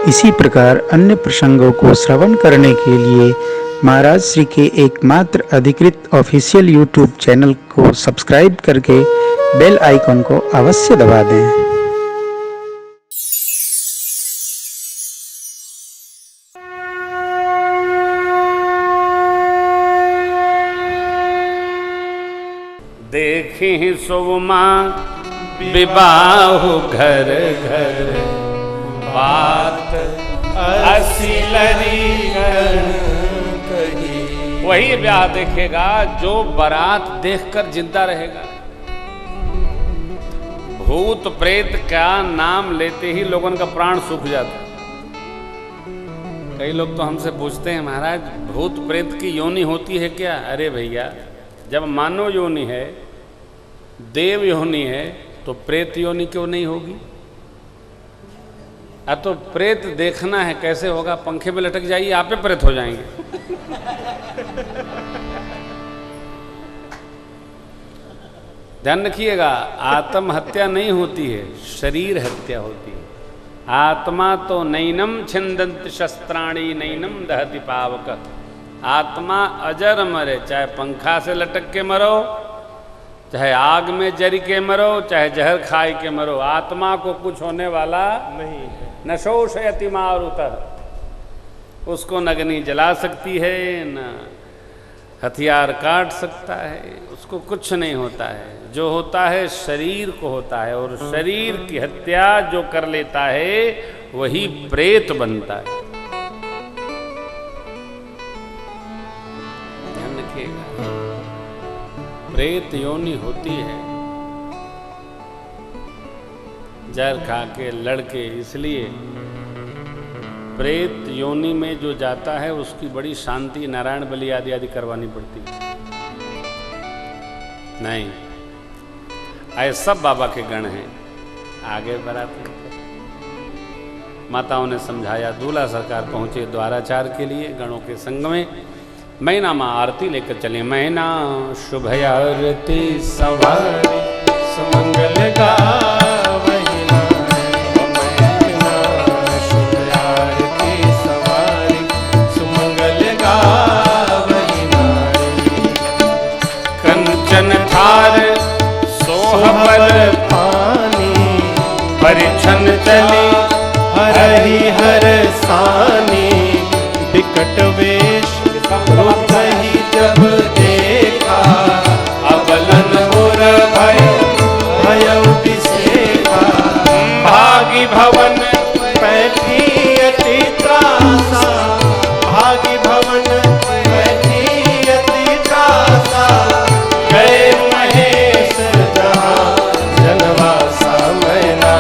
इसी प्रकार अन्य प्रसंगों को श्रवण करने के लिए महाराज श्री के एकमात्र अधिकृत ऑफिशियल यूट्यूब चैनल को सब्सक्राइब करके बेल आइकन को अवश्य दबा दें। देखी सुमा विवाह घर घर बात असिलरी वही ब्याह देखेगा जो बारात देखकर जिंदा रहेगा। भूत प्रेत का नाम लेते ही लोगों का प्राण सूख जाता। कई लोग तो हमसे पूछते हैं, महाराज भूत प्रेत की योनि होती है क्या? अरे भैया, जब मानव योनि है, देव योनि है, तो प्रेत योनि क्यों नहीं होगी? तो प्रेत देखना है कैसे होगा? पंखे में लटक जाइए, आप पे प्रेत हो जाएंगे। ध्यान रखिएगा, आत्महत्या नहीं होती है, शरीर हत्या होती है। आत्मा तो नैनम छिंदन्ति शस्त्राणी नैनम दहति पावक। आत्मा अजर मरे, चाहे पंखा से लटक के मरो, चाहे आग में जरी के मरो, चाहे जहर खाई के मरो, आत्मा को कुछ होने वाला नहीं है। न शोषयति मारुतः, उसको न अग्नि जला सकती है, न हथियार काट सकता है, उसको कुछ नहीं होता है। जो होता है शरीर को होता है, और शरीर की हत्या जो कर लेता है वही प्रेत बनता है। ध्यान रखिएगा, प्रेत योनि होती है जहर खा के लड़के। इसलिए प्रेत योनि में जो जाता है उसकी बड़ी शांति, नारायण बलि आदि आदि करवानी पड़ती है। नहीं, ऐसे सब बाबा के गण हैं, आगे बढ़ाते हैं। माताओं ने समझाया, दूल्हा सरकार पहुंचे द्वाराचार के लिए गणों के संग में। मैना माँ आरती लेकर चले। मैना शुभ आरती सवारी सुमंगल गावै नारी, मैना शुभ आरती सवारी सुमंगल गावै नारी। कंचन थार सोहबर पानी, परिछन चली हरहि हर सानी। विकट वेश ही जब देखा, अबलन मुर भय भयउ बिसेखा। भागी भवन बैठी अति त्रासा, भागी भवन बैठी अति त्रासा। गए महेश जहाँ जनवासा, मैना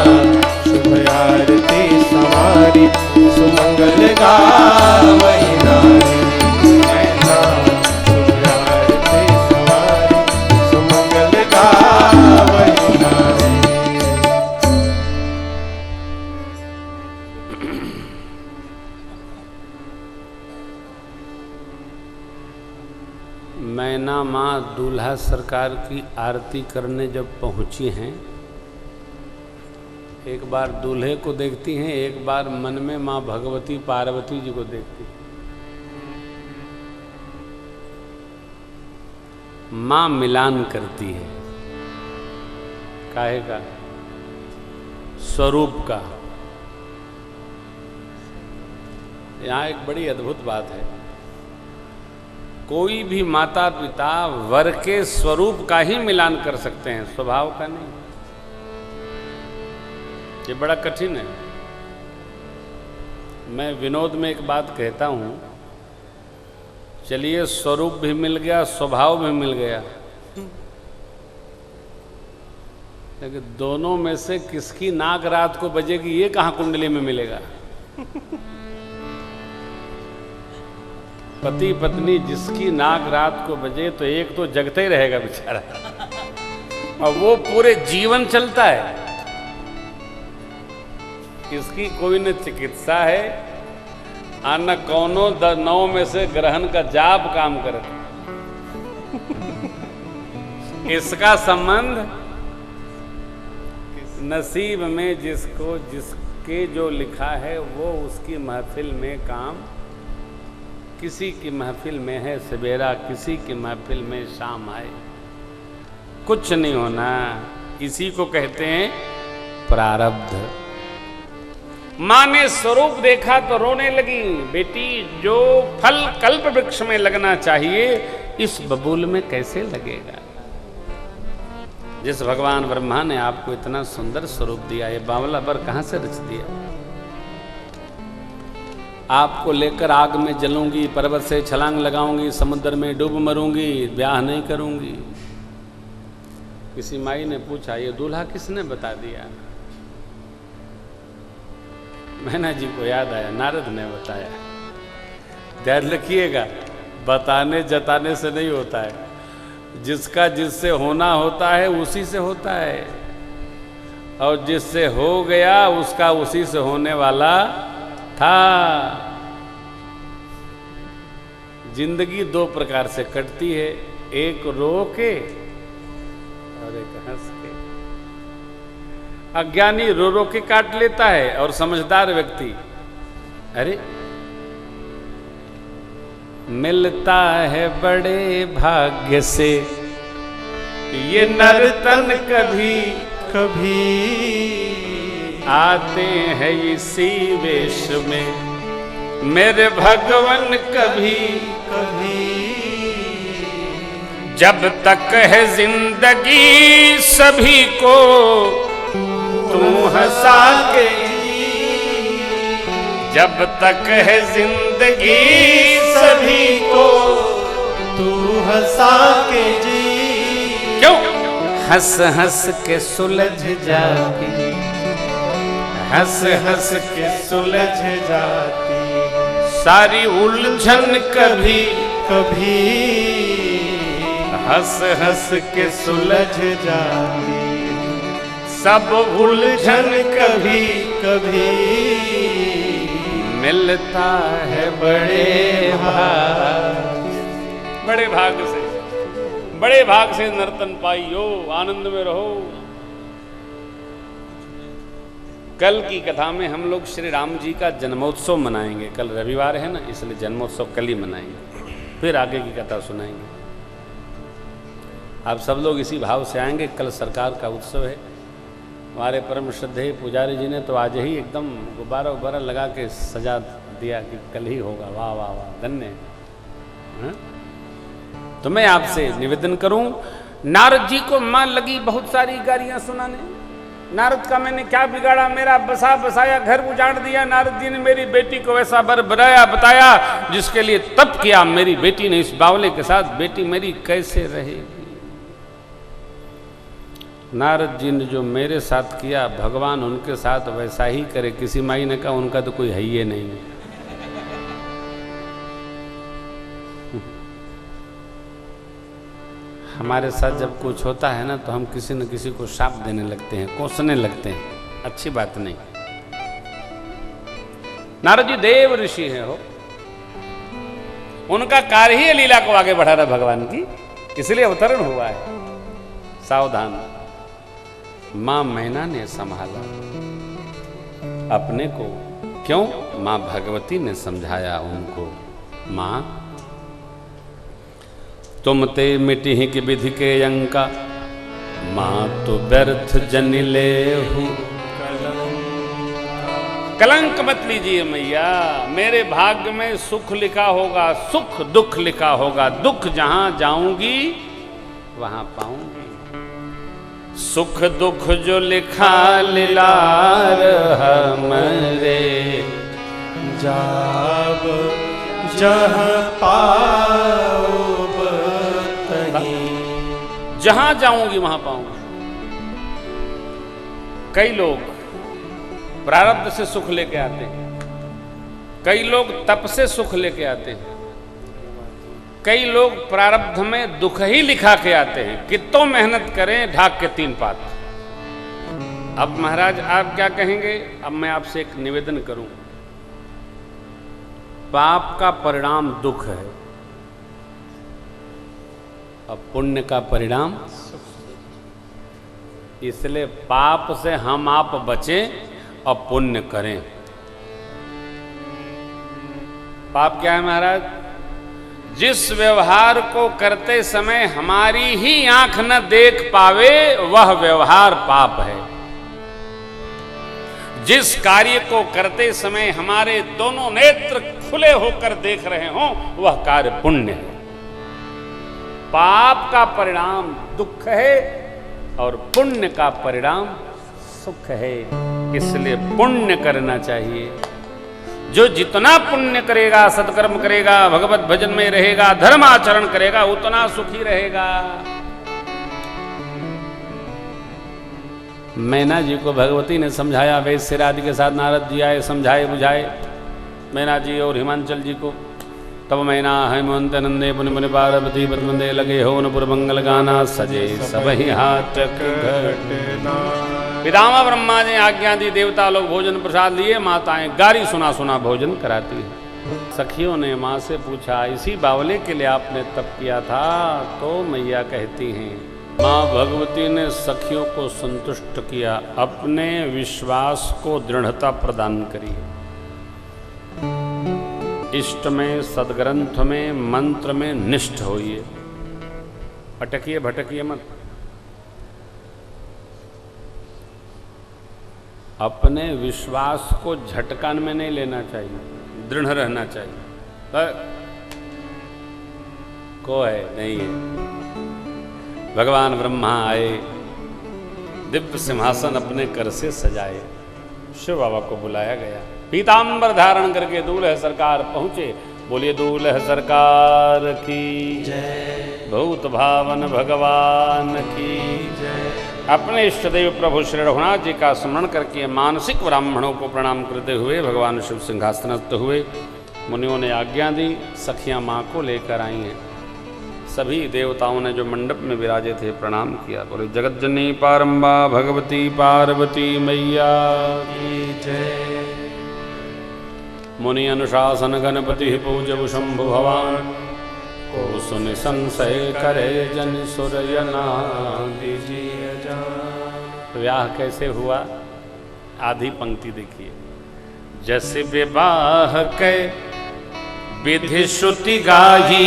शुभ आरती सवारी सुमंगल गावै नारी। मैना माँ दूल्हा सरकार की आरती करने जब पहुंची हैं, एक बार दूल्हे को देखती हैं, एक बार मन में माँ भगवती पार्वती जी को देखती हैं। माँ मिलान करती है, काहे का? स्वरूप का। यहाँ एक बड़ी अद्भुत बात है, कोई भी माता पिता वर के स्वरूप का ही मिलान कर सकते हैं, स्वभाव का नहीं। ये बड़ा कठिन है। मैं विनोद में एक बात कहता हूं, चलिए स्वरूप भी मिल गया, स्वभाव भी मिल गया, लेकिन दोनों में से किसकी नाक रात को बजेगी ये कहां कुंडली में मिलेगा? पति पत्नी जिसकी नाक रात को बजे तो एक तो जगते ही रहेगा बेचारा, और वो पूरे जीवन चलता है। इसकी कोई न चिकित्सा है, न कौनो 9 में से ग्रहण का जाप काम करे। इसका संबंध नसीब में जिसको जिस के जो लिखा है वो उसकी महफिल में काम, किसी की महफिल में है सवेरा, किसी की महफिल में शाम आए, कुछ नहीं होना। इसी को कहते हैं प्रारब्ध। माँ ने स्वरूप देखा तो रोने लगी, बेटी जो फल कल्प वृक्ष में लगना चाहिए इस बबूल में कैसे लगेगा। जिस भगवान ब्रह्मा ने आपको इतना सुंदर स्वरूप दिया, ये बावला पर कहां से रच दिया। आपको लेकर आग में जलूंगी, पर्वत से छलांग लगाऊंगी, समुद्र में डूब मरूंगी, ब्याह नहीं करूंगी। किसी माई ने पूछा, ये दूल्हा किसने बता दिया। मैना जी को याद आया, नारद ने बताया। ध्यान रखिएगा, बताने जताने से नहीं होता है, जिसका जिससे होना होता है उसी से होता है, और जिससे हो गया उसका उसी से होने वाला था। जिंदगी दो प्रकार से कटती है, एक रो के और एक हंस के। अज्ञानी रो रो के काट लेता है और समझदार व्यक्ति, अरे मिलता है बड़े भाग्य से ये नर्तन, कभी कभी आते हैं इसी वेश में मेरे भगवन, कभी कभी जब तक है जिंदगी सभी को तू हंसा के, जब तक है जिंदगी सभी को तू हंसा के जी। क्यों हंस हंस के सुलझ जाती, हंस हंस के सुलझ जाती सारी उलझन, कभी कभी हंस हंस के सुलझ जाती सब उलझन, कभी कभी मिलता है बड़े भाग, बड़े भाग से, बड़े भाग से नर्तन पाइयो, आनंद में रहो। कल की कथा में हम लोग श्री राम जी का जन्मोत्सव मनाएंगे। कल रविवार है ना, इसलिए जन्मोत्सव कल ही मनाएंगे, फिर आगे की कथा सुनाएंगे। आप सब लोग इसी भाव से आएंगे। कल सरकार का उत्सव है। हमारे परम श्रद्धेय पुजारी जी ने तो आज ही एकदम गुब्बारा उब्बारा लगा के सजा दिया कि कल ही होगा। वाह वाह वाह, धन्य। तो मैं आपसे निवेदन करूं, नारद जी को मां लगी बहुत सारी गालियां सुनाने। नारद का मैंने क्या बिगाड़ा, मेरा बसा बसाया घर उजाड़ दिया। नारद जी ने मेरी बेटी को ऐसा बरबराया बताया जिसके लिए तप किया। मेरी बेटी ने इस बावले के साथ, बेटी मेरी कैसे रहेगी। नारद जी ने जो मेरे साथ किया भगवान उनके साथ वैसा ही करे। किसी माई ने कहा उनका तो कोई है ही नहीं। हमारे साथ जब कुछ होता है ना तो हम किसी न किसी को शाप देने लगते हैं, कोसने लगते हैं। अच्छी बात नहीं। नारद जी देव ऋषि हैं हो, उनका कार्य ही लीला को आगे बढ़ा रहा भगवान की, इसलिए अवतरण हुआ है। सावधान। मां मैना ने संभाला अपने को। क्यों? मां भगवती ने समझाया उनको, मां तुम ते मिटी की विधि के अंका, मां तो व्यर्थ जन ले हूं। कलंक मत लीजिए मैया, मेरे भाग्य में सुख लिखा होगा, सुख दुख लिखा होगा। दुख जहां जाऊंगी वहां पाऊंगी। सुख दुख जो लिखा लीलार हमरे, जाब जह पाओ जहां जाऊंगी वहां पाऊंगी। कई लोग प्रारब्ध से सुख लेके आते हैं, कई लोग तप से सुख लेके आते हैं, कई लोग प्रारब्ध में दुख ही लिखा के आते हैं। कितों मेहनत करें ढाक के 3 पात। अब महाराज आप क्या कहेंगे? अब मैं आपसे एक निवेदन करूं, पाप का परिणाम दुख है और पुण्य का परिणाम, इसलिए पाप से हम आप बचें और पुण्य करें। पाप क्या है महाराज? जिस व्यवहार को करते समय हमारी ही आंख न देख पावे वह व्यवहार पाप है। जिस कार्य को करते समय हमारे दोनों नेत्र खुले होकर देख रहे हों वह कार्य पुण्य है। पाप का परिणाम दुख है और पुण्य का परिणाम सुख है। इसलिए पुण्य करना चाहिए। जो जितना पुण्य करेगा, सत्कर्म करेगा, भगवत भजन में रहेगा, धर्म आचरण करेगा, उतना सुखी रहेगा। मैना जी को भगवती ने समझाया, वैश्य आदि के साथ नारद जी आए, समझाए बुझाए मैना जी और हिमांचल जी को। तब मैना हेमंत नंदे पुनि पुनि पार्वती पद्मंदे लगे हो न पुरमंगल गाना सजे सबहि हाटक घटना। पितामह ब्रह्मा ने आज्ञा दी, देवता लोग भोजन प्रसाद लिए, माताएं गारी सुना सुना भोजन कराती है। सखियों ने माँ से पूछा, इसी बावले के लिए आपने तप किया था? तो मैया कहती हैं, माँ भगवती ने सखियों को संतुष्ट किया, अपने विश्वास को दृढ़ता प्रदान करी। इष्ट में, सदग्रंथ में, मंत्र में निष्ठ होइए, अटकिए भटकिए मत। अपने विश्वास को झटकन में नहीं लेना चाहिए, दृढ़ रहना चाहिए। को है नहीं है। भगवान ब्रह्मा आए, दिव्य सिंहासन अपने कर से सजाए, शिव बाबा को बुलाया गया। पीतांबर धारण करके दूल्हे सरकार पहुंचे। बोलिए दूल्हे सरकार की जय, भूत भावन भगवान की जय। अपने इष्ट देव प्रभु श्री रघुनाथ जी का स्मरण करके मानसिक ब्राह्मणों को प्रणाम करते हुए भगवान शिव सिंहासनस्थ हुए। मुनियों ने आज्ञा दी, सखियां माँ को लेकर आई हैं। सभी देवताओं ने जो मंडप में विराजे थे प्रणाम किया। बोले जगज्जननी पारंबा भगवती पार्वती मैया की जय। मुनि अनुशासन गणपति पूजबु शंभु भवान, को सुनि संशय करे जन सुरयना दीजिए जान। विवाह कैसे हुआ? आधी पंक्ति देखिए। जैसे विवाह के विधि श्रुति गाई,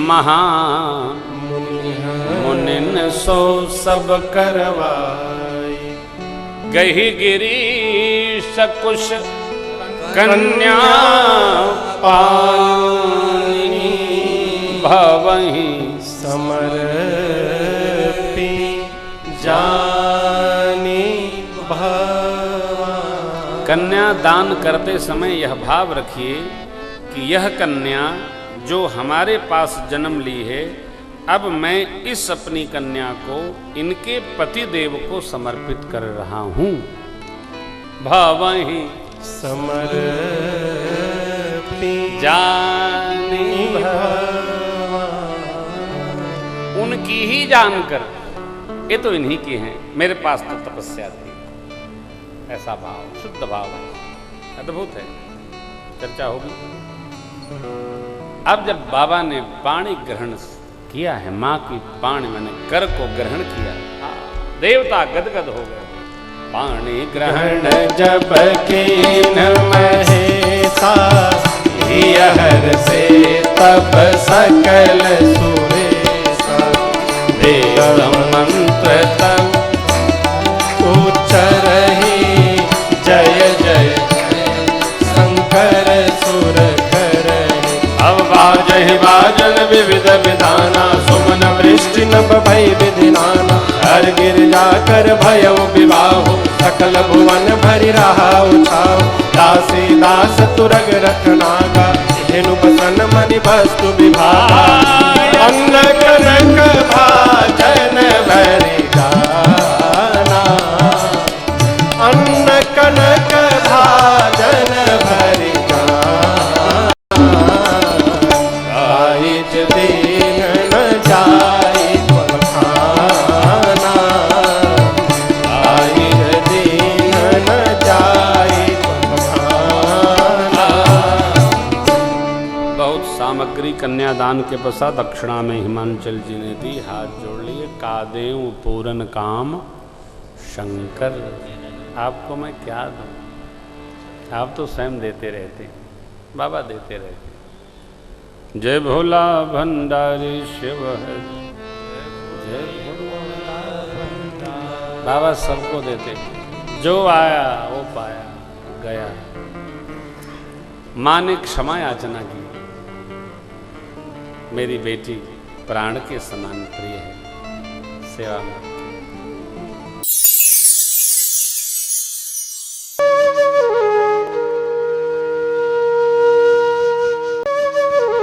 महा मुनिन सो सब करवाई। गही गिरीश कुश कन्या पानी, भवहि समर्पी जानी भवानी। कन्या दान करते समय यह भाव रखिए कि यह कन्या जो हमारे पास जन्म ली है, अब मैं इस अपनी कन्या को इनके पति देव को समर्पित कर रहा हूं। भवहि समर्पी जानी उनकी ही जानकर, ये तो इन्हीं की हैं, मेरे पास तो तपस्या थी। ऐसा भाव, शुद्ध भाव है, अद्भुत है। चर्चा होगी। अब जब बाबा ने पाणी ग्रहण किया है, माँ की पाणी मैंने कर को ग्रहण किया, देवता गदगद हो गए। पाणी ग्रहण जब कीन महेशा, हर से तब सकल सुरेशा। देव मंत्र तब उच्चरहि, जय जय शंकर सुर करहि। अब बाजहि बाजन विविध विधाना, सुमन वृष्टि नभ भय विधिनाना। हर गिरजा कर भयउ विवाहो, सकल भुवन भरि रहा उछाओ। दासी दास तुरग रखनागा, धेनु बसन मणि वस्तु विभागा। अन्न कनक भाजन भरि गाना, अन्न कनक भाजन भरि गाना। आइज दीन न जाई बखाना, आइज दीन न जाई बखाना। बहुत सामग्री कन्यादान के पश्चात दक्षिणा में हिमांचल जी ने दी। हाथ जोड़ लिए। कादेव पूरन काम शंकर। आपको मैं क्या दूं? आप तो स्वयं देते रहते हैं, बाबा देते रहते हैं। जय भोला भंडारी शिव है, जय भोला भंडारी। बाबा सबको देते, जो आया वो पाया गया। माँ ने क्षमा याचना की, मेरी बेटी प्राण के समान प्रिय है, सेवा में।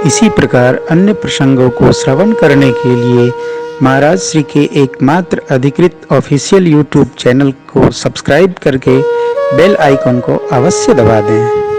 इसी प्रकार अन्य प्रसंगों को श्रवण करने के लिए महाराज श्री के एकमात्र अधिकृत ऑफिशियल यूट्यूब चैनल को सब्सक्राइब करके बेल आइकन को अवश्य दबा दें।